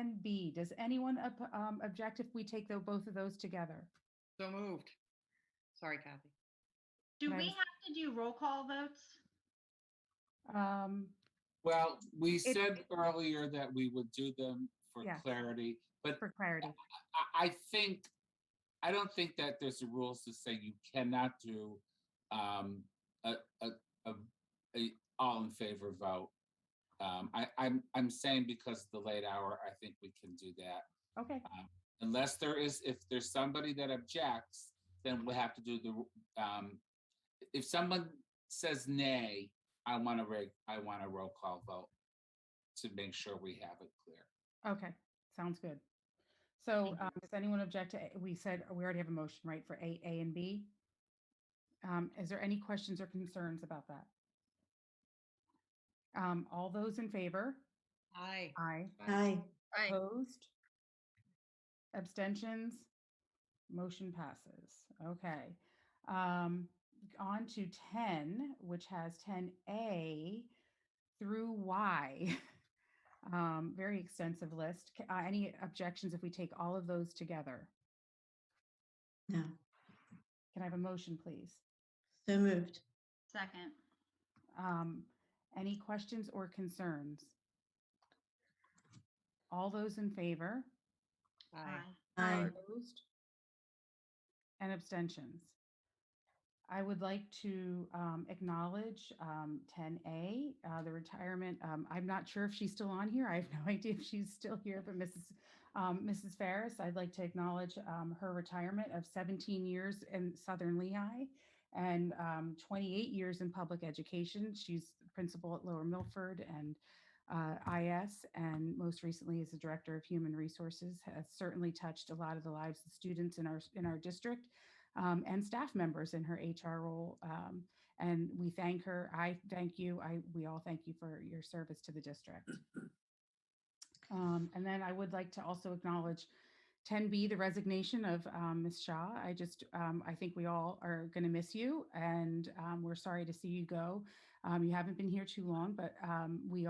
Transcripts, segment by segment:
10B. Does anyone object if we take both of those together? So moved. Sorry, Kathy. Do Can I we have have to do roll call votes? Well, we It- said earlier that we would do them for Yes. clarity, but For clarity. I don't think that there's a rules to say you cannot do a all in favor vote. I'm saying because of the late hour, I think we can do that. Okay. Unless if there's somebody that objects, then we'll have to do if someone says nay, I want a roll call vote to make sure we have it clear. Okay. Sounds good. So does anyone object to, we said we already have a motion, right, for A and B? Is there any questions or concerns about that? All those in favor? Aye. Aye. Aye. Opposed? Abstentions? Motion passes. Okay. On to 10, which has 10A through Y. Very extensive list. Any objections if we take all of those together? No. Can I have a motion, please? So moved. Second. Any questions or concerns? All those in favor? Aye. Aye. Opposed? And abstentions? I would like to acknowledge 10A, the retirement. I'm not sure if she's still on here. I have no idea if she's still here, but Mrs. Ferris, I'd like to acknowledge her retirement of 17 years in Southern Lehigh and 28 years in public education. She's principal at Lower Milford and IS, and most recently as the director of human resources, has certainly touched a lot of the lives of students in our district. And staff members in her HR role. And we thank her. I thank you. We all thank you for your service to the district. And then I would like to also acknowledge 10B, the resignation of Ms. Shaw. I think we all are going to miss you, and we're sorry to see you go. You haven't been here too long, but we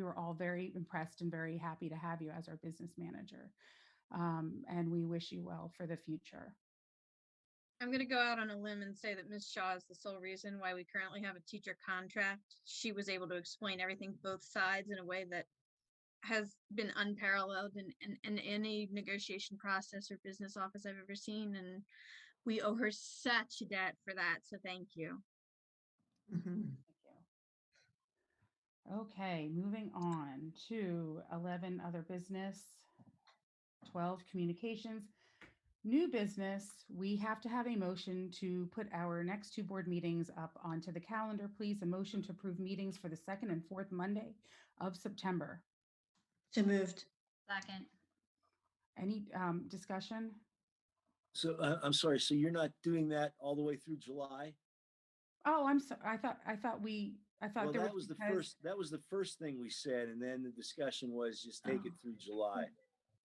were all very impressed and very happy to have you as our business manager. And we wish you well for the future. I'm going to go out on a limb and say that Ms. Shaw is the sole reason why we currently have a teacher contract. She was able to explain everything, both sides, in a way that has been unparalleled in any negotiation process or business office I've ever seen. And we owe her such a debt for that. So thank you. Mhm. Thank you. Okay, moving on to 11, other business, 12, communications. New business, we have to have a motion to put our next two board meetings up onto the calendar, please. A motion to approve meetings for the 2nd and 4th Monday of September. So moved. Second. Any discussion? So I'm sorry, so you're not doing that all the way through July? Oh, I'm sorry. I thought Well, there that was the first thing we said, and then the discussion was just take it through July.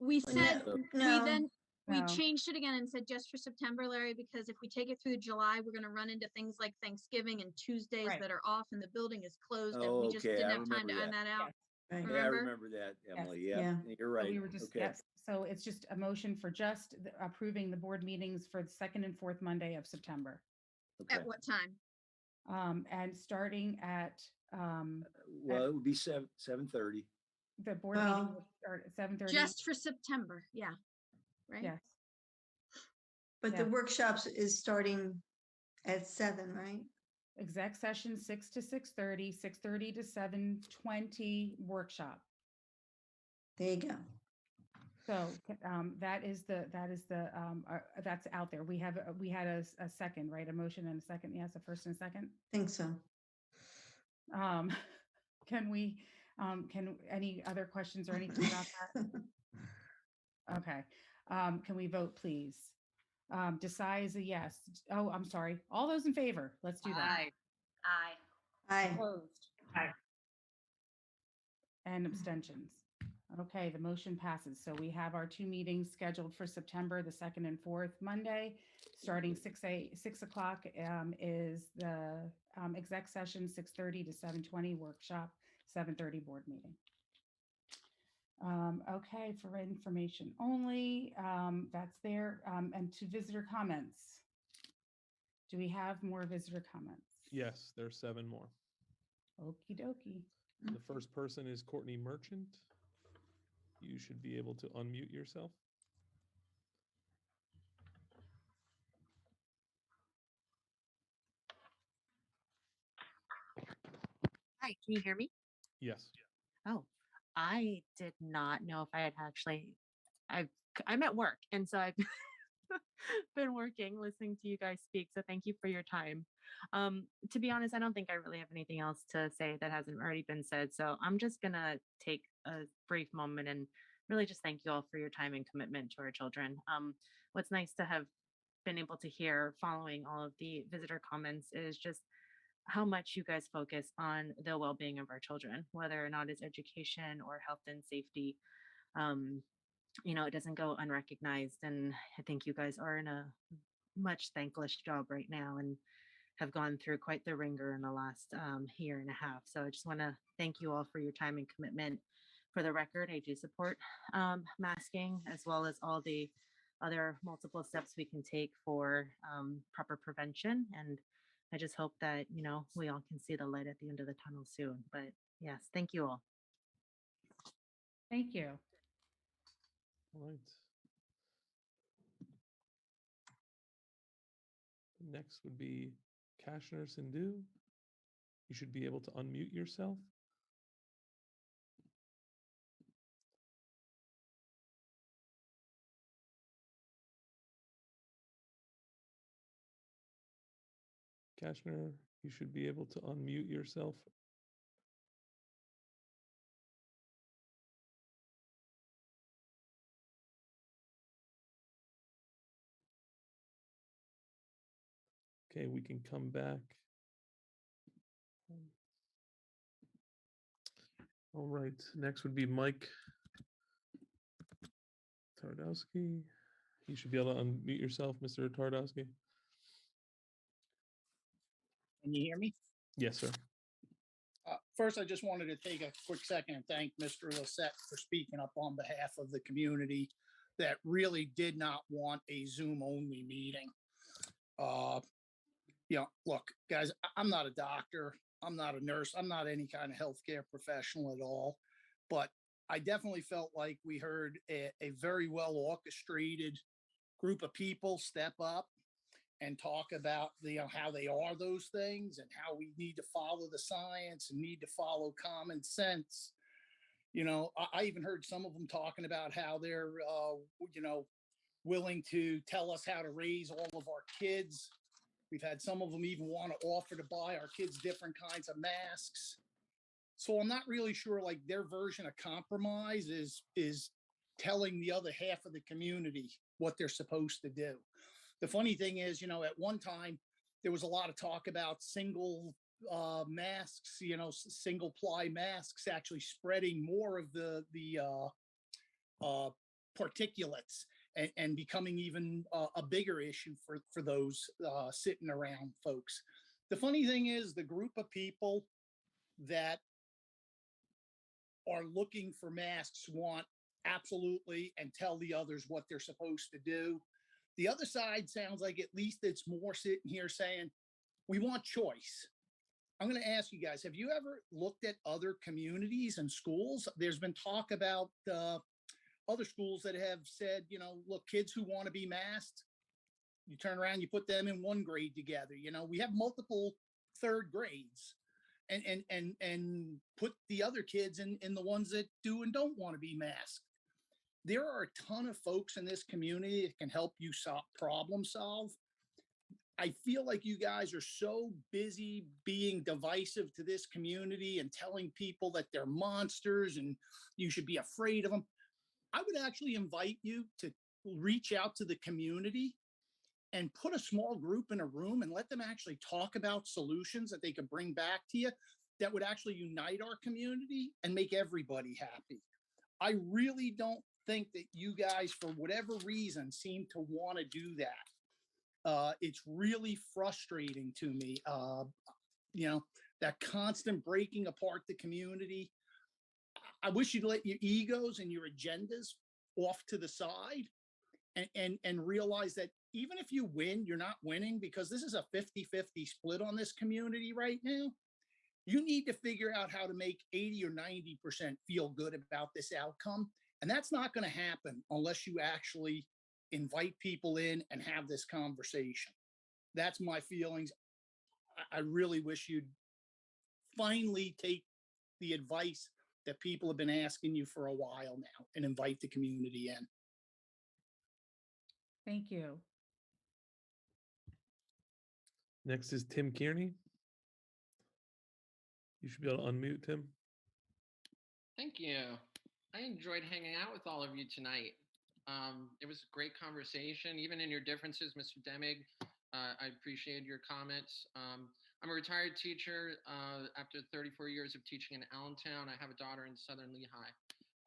We said, No. we No. changed it again and said just for September, Larry, because if we take it through July, we're going to run into things like Thanksgiving and Tuesdays Right. that are off and the building is closed and Oh, we just okay, didn't I have time to remember iron that out. Right. Yeah, I Remember? remember that, Emily. Yeah, Yeah. you're So right. we were just, Okay. yes. So it's just a motion for just approving the board meetings for the 2nd and 4th Monday of September. Okay. At what time? And starting at Well, it would be 7:30. the board meeting Well, will start at 7:30. Just for September. Yeah. Right? Yes. But the Yeah. workshops is starting at 7, right? Exec session 6 to 6:30, 6:30 to 7:20 workshop. There you go. So that's out there. We had a second, right? A motion and a second. Yes, a first and a second. Think so. Can any other questions or anything about that? Okay. Can we vote, please? Desai is a yes. Oh, I'm sorry. All those in favor? Let's do that. Aye. Aye. Aye. Opposed? Aye. And abstentions. Okay, the motion passes. So we have our two meetings scheduled for September, the 2nd and 4th Monday, starting 6 o'clock is the exec session, 6:30 to 7:20 workshop, 7:30 board meeting. Okay, for information only, that's there. And to visitor comments. Do we have more visitor comments? Yes, there's 7 more. Okie dokie. The first person is Courtney Merchant. You should be able to unmute yourself. Hi, can you hear me? Yes. Oh, I did not know if I had actually. I'm at work, and so I've been working, listening to you guys speak. So thank you for your time. To be honest, I don't think I really have anything else to say that hasn't already been said. So I'm just gonna take a brief moment and really just thank you all for your time and commitment to our children. What's nice to have been able to hear following all of the visitor comments is just how much you guys focus on the well-being of our children, whether or not it's education or health and safety. Um, it doesn't go unrecognized, and I think you guys are in a much thankless job right now and have gone through quite the ringer in the last year and a half. So I just want to thank you all for your time and commitment. For the record, I do support masking as well as all the other multiple steps we can take for proper prevention. And I just hope that, we all can see the light at the end of the tunnel soon. But yes, thank you all. Thank you. All right. Next would be Kashner Sindhu. You should be able to unmute yourself. Kashner, you should be able to unmute yourself. Okay, we can come back. All right, next would be Mike Tardowski. You should be able to unmute yourself, Mr. Tardowski. Can you hear me? Yes, sir. First, I just wanted to take a quick second and thank Mr. Lissette for speaking up on behalf of the community that really did not want a Zoom-only meeting. Look, guys, I'm not a doctor. I'm not a nurse. I'm not any kind of healthcare professional at all. But I definitely felt like we heard a very well orchestrated group of people step up and talk about how they are those things and how we need to follow the science and need to follow common sense. I even heard some of them talking about how they're willing to tell us how to raise all of our kids. We've had some of them even want to offer to buy our kids different kinds of masks. So I'm not really sure, like, their version of compromise is telling the other half of the community what they're supposed to do. The funny thing is, at one time, there was a lot of talk about single masks, single ply masks actually spreading more of the particulates and becoming even a bigger issue for those sitting around folks. The funny thing is, the group of people that are looking for masks want absolutely and tell the others what they're supposed to do. The other side sounds like at least it's more sitting here saying, we want choice. I'm going to ask you guys, have you ever looked at other communities and schools? There's been talk about other schools that have said, look, kids who want to be masked, you turn around, you put them in one grade together. We have multiple third grades and put the other kids in the ones that do and don't want to be masked. There are a ton of folks in this community that can help you problem solve. I feel like you guys are so busy being divisive to this community and telling people that they're monsters and you should be afraid of them. I would actually invite you to reach out to the community and put a small group in a room and let them actually talk about solutions that they could bring back to you that would actually unite our community and make everybody happy. I really don't think that you guys, for whatever reason, seem to want to do that. It's really frustrating to me. That constant breaking apart the community. I wish you'd let your egos and your agendas off to the side and realize that even if you win, you're not winning because this is a 50-50 split on this community right now. You need to figure out how to make 80 or 90% feel good about this outcome. And that's not going to happen unless you actually invite people in and have this conversation. That's my feelings. I really wish you'd finally take the advice that people have been asking you for a while now and invite the community in. Thank you. Next is Tim Kearney. You should be able to unmute, Tim. Thank you. I enjoyed hanging out with all of you tonight. It was a great conversation, even in your differences, Mr. Demig. I appreciated your comments. I'm a retired teacher after 34 years of teaching in Allentown. I have a daughter in Southern Lehigh.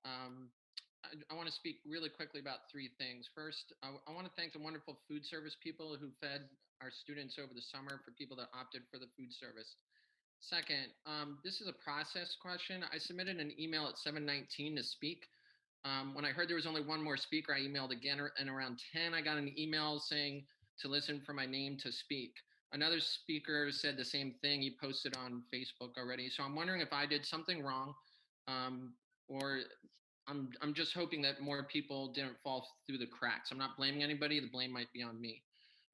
I want to speak really quickly about three things. First, I want to thank the wonderful food service people who fed our students over the summer, for people that opted for the food service. Second, this is a process question. I submitted an email at 7:19 to speak. When I heard there was only one more speaker, I emailed again, and around 10, I got an email saying to listen for my name to speak. Another speaker said the same thing. He posted on Facebook already. So I'm wondering if I did something wrong, or I'm just hoping that more people didn't fall through the cracks. I'm not blaming anybody. The blame might be on me.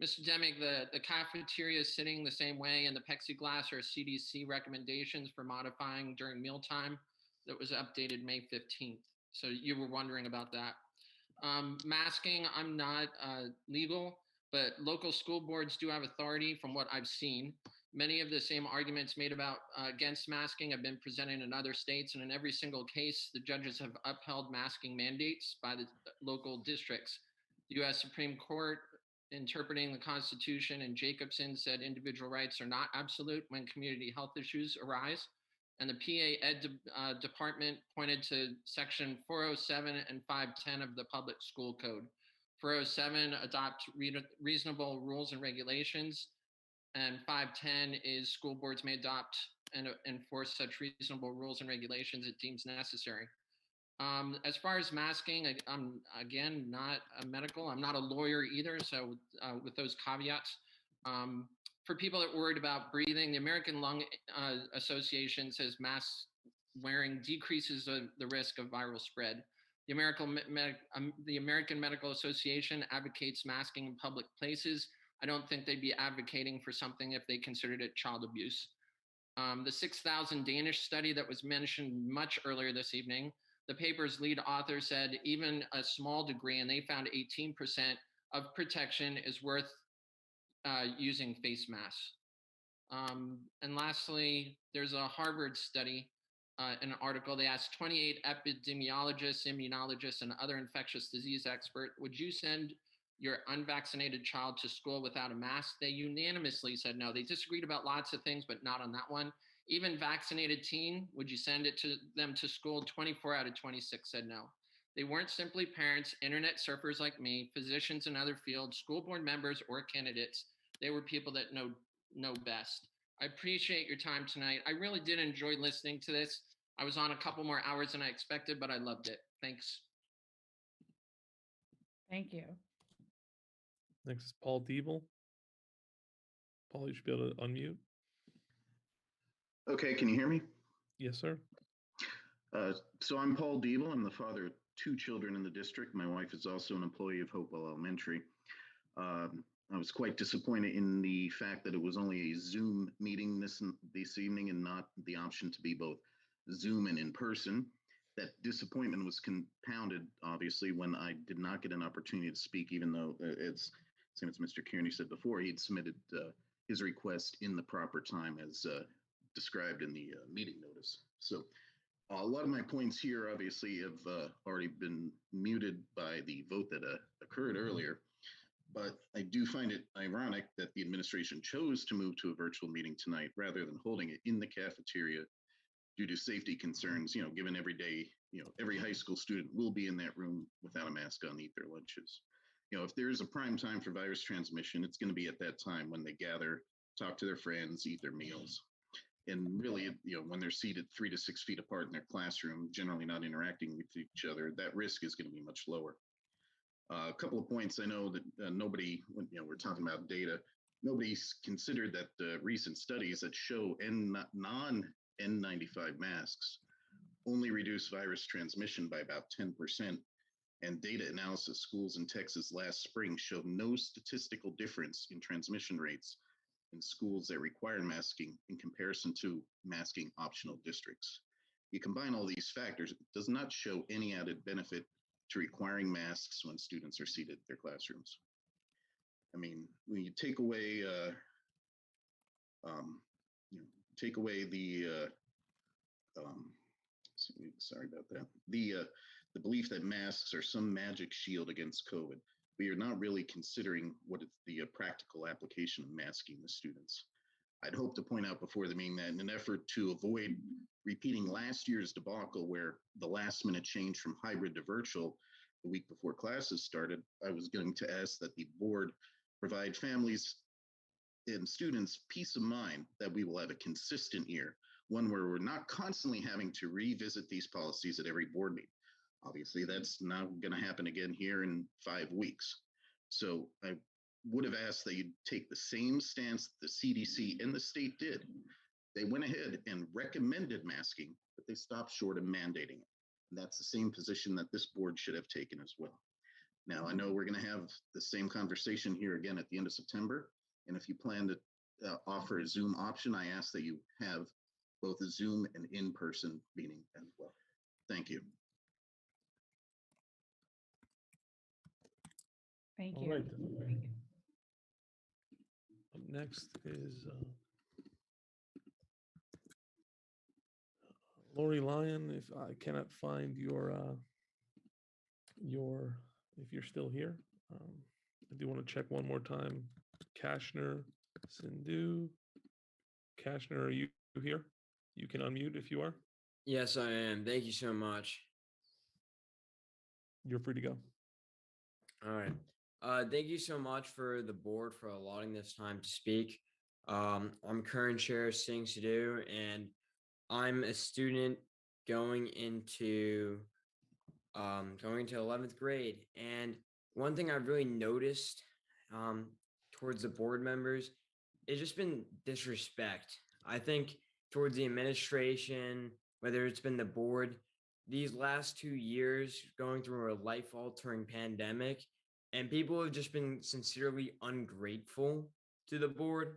Mr. Demig, the cafeteria is sitting the same way, and the plexiglass are CDC recommendations for modifying during mealtime that was updated May 15th. So you were wondering about that. Masking, I'm not legal, but local school boards do have authority from what I've seen. Many of the same arguments made about against masking have been presented in other states, and in every single case, the judges have upheld masking mandates by the local districts. The U.S. Supreme Court, interpreting the Constitution and Jacobson, said individual rights are not absolute when community health issues arise. And the PA Ed Department pointed to Section 407 and 510 of the Public School Code. 407 adopt reasonable rules and regulations, and 510 is school boards may adopt and enforce such reasonable rules and regulations it deems necessary. As far as masking, I'm again not a medical. I'm not a lawyer either. So with those caveats, for people that are worried about breathing, the American Lung Association says mask wearing decreases the risk of viral spread. The American Medical Association advocates masking in public places. I don't think they'd be advocating for something if they considered it child abuse. The 6,000 Danish study that was mentioned much earlier this evening, the paper's lead author said even a small degree, and they found 18% of protection is worth using face masks. And lastly, there's a Harvard study, an article, they asked 28 epidemiologists, immunologists, and other infectious disease experts, would you send your unvaccinated child to school without a mask? They unanimously said no. They disagreed about lots of things, but not on that one. Even vaccinated teen, would you send them to school? 24 out of 26 said no. They weren't simply parents, internet surfers like me, physicians in other fields, school board members, or candidates. They were people that know best. I appreciate your time tonight. I really did enjoy listening to this. I was on a couple more hours than I expected, but I loved it. Thanks. Thank you. Next is Paul Diebel. Paul, you should be able to unmute. Okay, can you hear me? Yes, sir. So I'm Paul Diebel. I'm the father of 2 children in the district. My wife is also an employee of Hopewell Elementary. I was quite disappointed in the fact that it was only a Zoom meeting this evening and not the option to be both Zoom and in person. That disappointment was compounded, obviously, when I did not get an opportunity to speak, even though it's same as Mr. Kearney said before, he'd submitted his request in the proper time as described in the meeting notice. So a lot of my points here obviously have already been muted by the vote that occurred earlier. But I do find it ironic that the administration chose to move to a virtual meeting tonight rather than holding it in the cafeteria due to safety concerns, given every day, every high school student will be in that room without a mask on, eat their lunches. If there's a prime time for virus transmission, it's going to be at that time when they gather, talk to their friends, eat their meals. And really, when they're seated 3 to 6 feet apart in their classroom, generally not interacting with each other, that risk is going to be much lower. A couple of points. I know that nobody, we're talking about data, nobody's considered that recent studies that show non-N95 masks only reduce virus transmission by about 10%. And data analysis schools in Texas last spring showed no statistical difference in transmission rates in schools that require masking in comparison to masking optional districts. You combine all these factors, it does not show any added benefit to requiring masks when students are seated in their classrooms. I mean, when you take away, take away the, sorry about that, the belief that masks are some magic shield against COVID, but you're not really considering what is the practical application of masking the students. I'd hope to point out before the meeting that in an effort to avoid repeating last year's debacle where the last minute change from hybrid to virtual the week before classes started, I was going to ask that the board provide families and students peace of mind that we will have a consistent year, one where we're not constantly having to revisit these policies at every board meeting. Obviously, that's not going to happen again here in 5 weeks. So I would have asked that you take the same stance the CDC and the state did. They went ahead and recommended masking, but they stopped short of mandating it. And that's the same position that this board should have taken as well. Now, I know we're going to have the same conversation here again at the end of September. And if you plan to offer a Zoom option, I ask that you have both a Zoom and in-person meeting as well. Thank you. Thank All you. right. Up next is Lori Lyon. If I cannot find if you're still here, I do want to check one more time. Kashner, Sindhu. Kashner, are you here? You can unmute if you are. Yes, I am. Thank you so much. You're free to go. All right. Thank you so much for the board for allotting this time to speak. I'm current chair of Sing Sidhu, and I'm a student going into 11th grade. And one thing I've really noticed towards the board members is just been disrespect. I think towards the administration, whether it's been the board, these last 2 years going through a life-altering pandemic, and people have just been sincerely ungrateful to the board,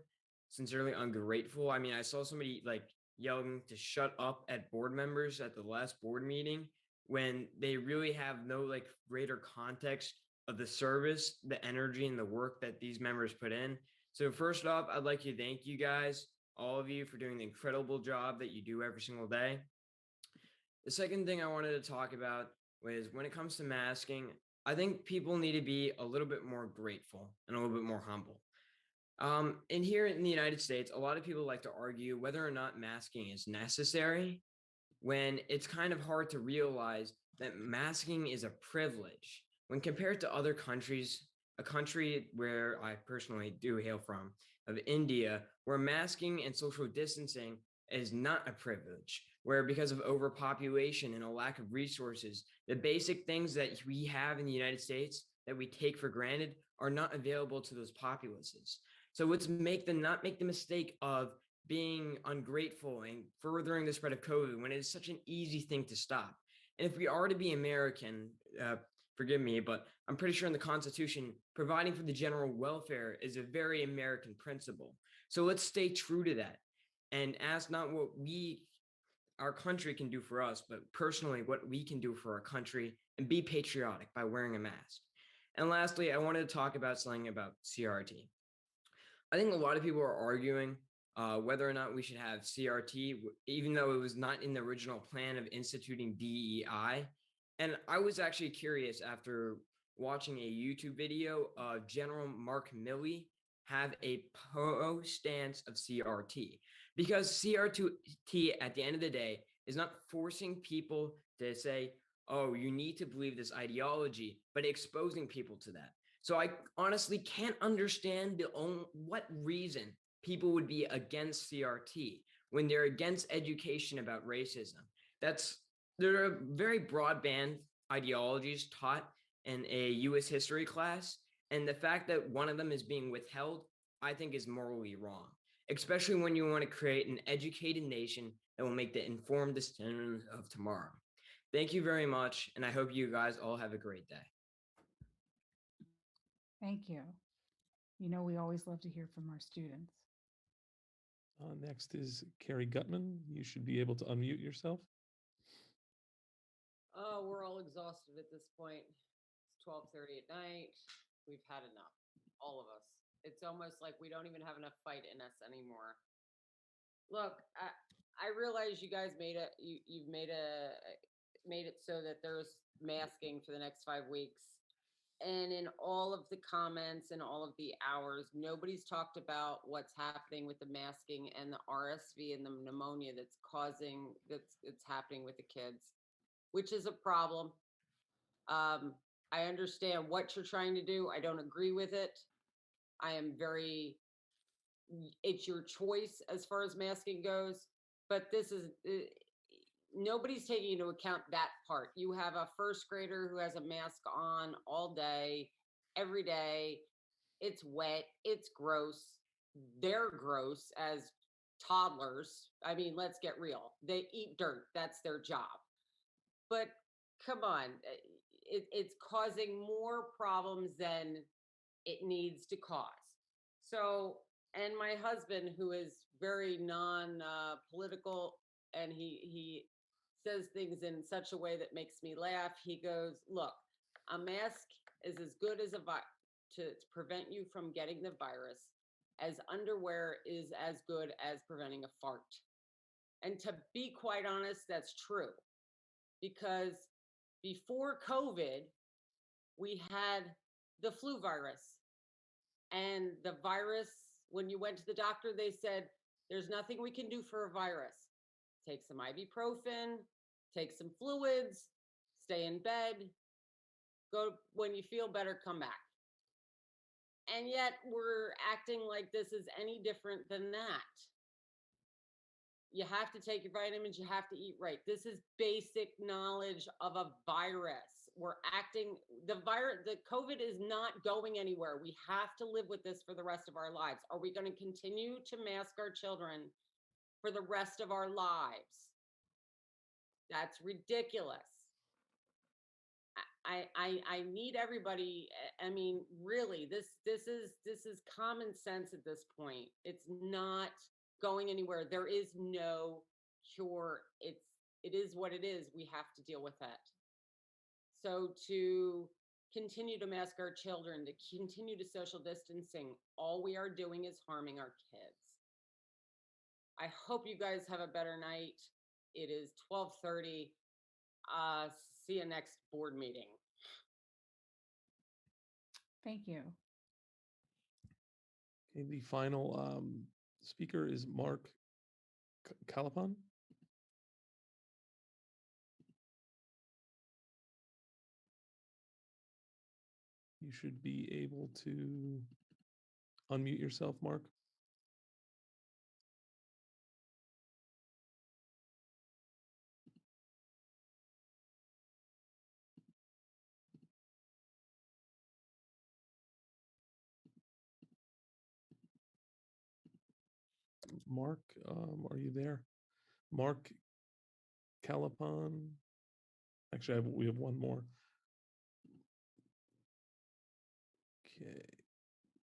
sincerely ungrateful. I mean, I saw somebody like yelling to shut up at board members at the last board meeting when they really have no like greater context of the service, the energy, and the work that these members put in. So first off, I'd like to thank you guys, all of you, for doing the incredible job that you do every single day. The second thing I wanted to talk about was when it comes to masking, I think people need to be a little bit more grateful and a little bit more humble. And here in the United States, a lot of people like to argue whether or not masking is necessary, when it's kind of hard to realize that masking is a privilege when compared to other countries, a country where I personally do hail from, of India, where masking and social distancing is not a privilege, where because of overpopulation and a lack of resources, the basic things that we have in the United States that we take for granted are not available to those populaces. So let's not make the mistake of being ungrateful and furthering the spread of COVID when it is such an easy thing to stop. And if we are to be American, forgive me, but I'm pretty sure in the Constitution, providing for the general welfare is a very American principle. So let's stay true to that and ask not what our country can do for us, but personally what we can do for our country, and be patriotic by wearing a mask. And lastly, I wanted to talk about something about CRT. I think a lot of people are arguing whether or not we should have CRT, even though it was not in the original plan of instituting DEI. And I was actually curious after watching a YouTube video of General Mark Milley have a pro stance of CRT, because CRT at the end of the day is not forcing people to say, oh, you need to believe this ideology, but exposing people to that. So I honestly can't understand what reason people would be against CRT, when they're against education about racism. There are very broadband ideologies taught in a US history class. And the fact that one of them is being withheld, I think is morally wrong, especially when you want to create an educated nation that will make the informed decisions of tomorrow. Thank you very much. And I hope you guys all have a great day. Thank you. You know, we always love to hear from our students. Next is Carrie Gutman. You should be able to unmute yourself. Oh, we're all exhausted at this point. It's 12:30 at night. We've had enough, all of us. It's almost like we don't even have enough fight in us anymore. Look, I realize you guys you've made it so that there's masking for the next 5 weeks. And in all of the comments and all of the hours, nobody's talked about what's happening with the masking and the RSV and the pneumonia that's happening with the kids, which is a problem. I understand what you're trying to do. I don't agree with it. It's your choice as far as masking goes, but nobody's taking into account that part. You have a first grader who has a mask on all day, every day. It's wet, it's gross. They're gross as toddlers. I mean, let's get real. They eat dirt, that's their job. But come on, it's causing more problems than it needs to cause. So, and my husband, who is very non-political, and he says things in such a way that makes me laugh. He goes, look, a mask is as good as to prevent you from getting the virus as underwear is as good as preventing a fart. And to be quite honest, that's true. Because before COVID, we had the flu virus. And the virus, when you went to the doctor, they said, there's nothing we can do for a virus. Take some ibuprofen, take some fluids, stay in bed, go when you feel better, come back. And yet we're acting like this is any different than that. You have to take your vitamins, you have to eat right. This is basic knowledge of a virus. The COVID is not going anywhere. We have to live with this for the rest of our lives. Are we going to continue to mask our children for the rest of our lives? That's ridiculous. I need everybody. I mean, really, this is common sense at this point. It's not going anywhere. There is no cure. It is what it is. We have to deal with that. So to continue to mask our children, to continue to social distancing, all we are doing is harming our kids. I hope you guys have a better night. It is 12:30. See you next board meeting. Thank you. Okay, the final speaker is Mark Calapan. You should be able to unmute yourself, Mark. Mark, are you there? Mark Calapan. Actually, we have one more. Okay,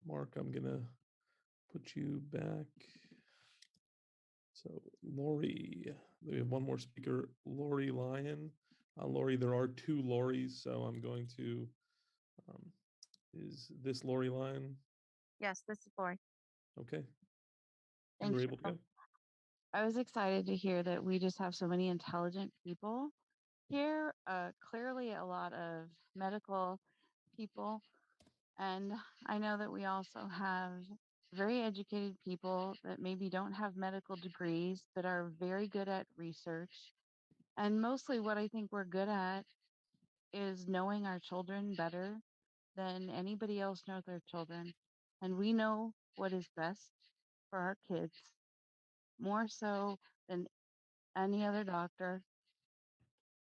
Mark, I'm gonna put you back. So Lori, we have one more speaker, Lori Lyon. Lori, there are two Loris, so I'm going to, is this Lori Lyon? Yes, this is Lori. Okay. Thank You're you. able to go. I was excited to hear that we just have so many intelligent people here. Clearly, a lot of medical people. And I know that we also have very educated people that maybe don't have medical degrees, but are very good at research. And mostly what I think we're good at is knowing our children better than anybody else knows their children. And we know what is best for our kids. more so than any other doctor.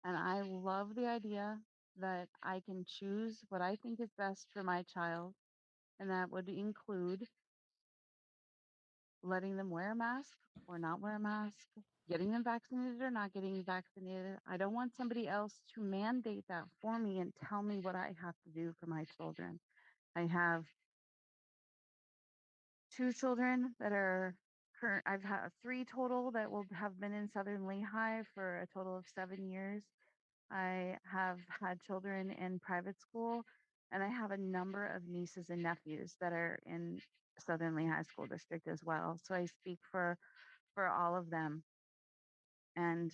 And I love the idea that I can choose what I think is best for my child. And that would include letting them wear a mask or not wear a mask, getting them vaccinated or not getting vaccinated. I don't want somebody else to mandate that for me and tell me what I have to do for my children. I have 2 children that are current. I've had 3 total that will have been in Southern Lehigh for a total of 7 years. I have had children in private school, and I have a number of nieces and nephews that are in Southern Lehigh School District as well. So I speak for all of them. And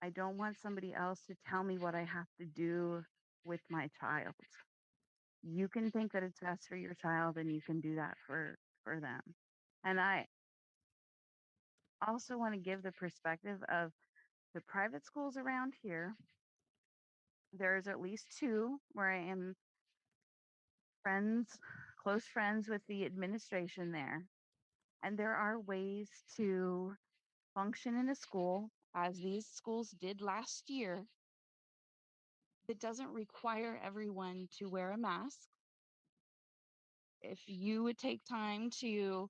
I don't want somebody else to tell me what I have to do with my child. You can think that it's best for your child and you can do that for them. And I also want to give the perspective of the private schools around here. There's at least 2 where I am friends, close friends with the administration there. And there are ways to function in a school, as these schools did last year, that doesn't require everyone to wear a mask. If you would take time to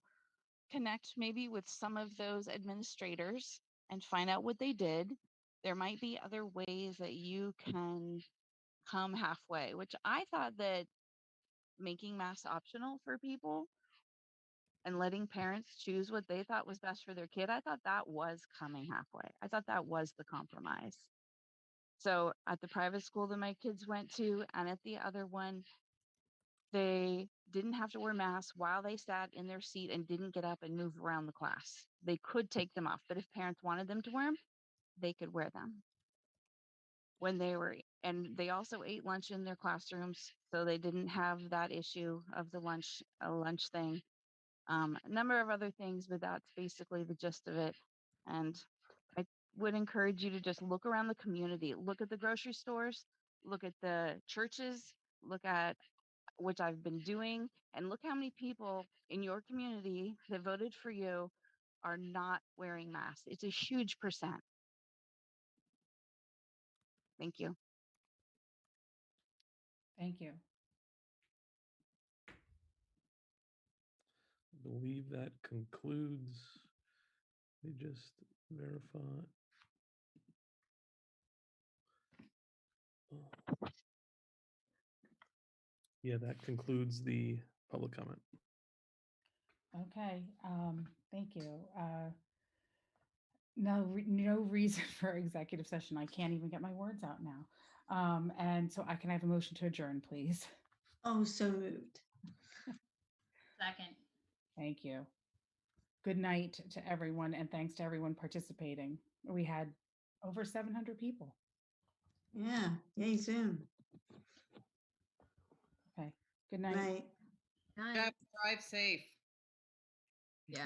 connect maybe with some of those administrators and find out what they did, there might be other ways that you can come halfway, which I thought that making masks optional for people and letting parents choose what they thought was best for their kid, I thought that was coming halfway. I thought that was the compromise. So at the private school that my kids went to and at the other one, they didn't have to wear masks while they sat in their seat and didn't get up and move around the class. They could take them off, but if parents wanted them to wear them, they could wear them when they were. And they also ate lunch in their classrooms, so they didn't have that issue of the lunch thing. A number of other things, but that's basically the gist of it. And I would encourage you to just look around the community, look at the grocery stores, look at the churches, look at which I've been doing, and look how many people in your community that voted for you are not wearing masks. It's a huge percent. Thank you. Thank you. I believe that concludes. Let me just verify. Yeah, that concludes the public comment. Okay, thank you. No reason for executive session. I can't even get my words out now. And so I can have a motion to adjourn, please. Oh, so moved. Second. Thank you. Good night to everyone, and thanks to everyone participating. We had over 700 people. Yeah, yay Zoom. Okay, good night. Night. Night. Jeff, drive safe.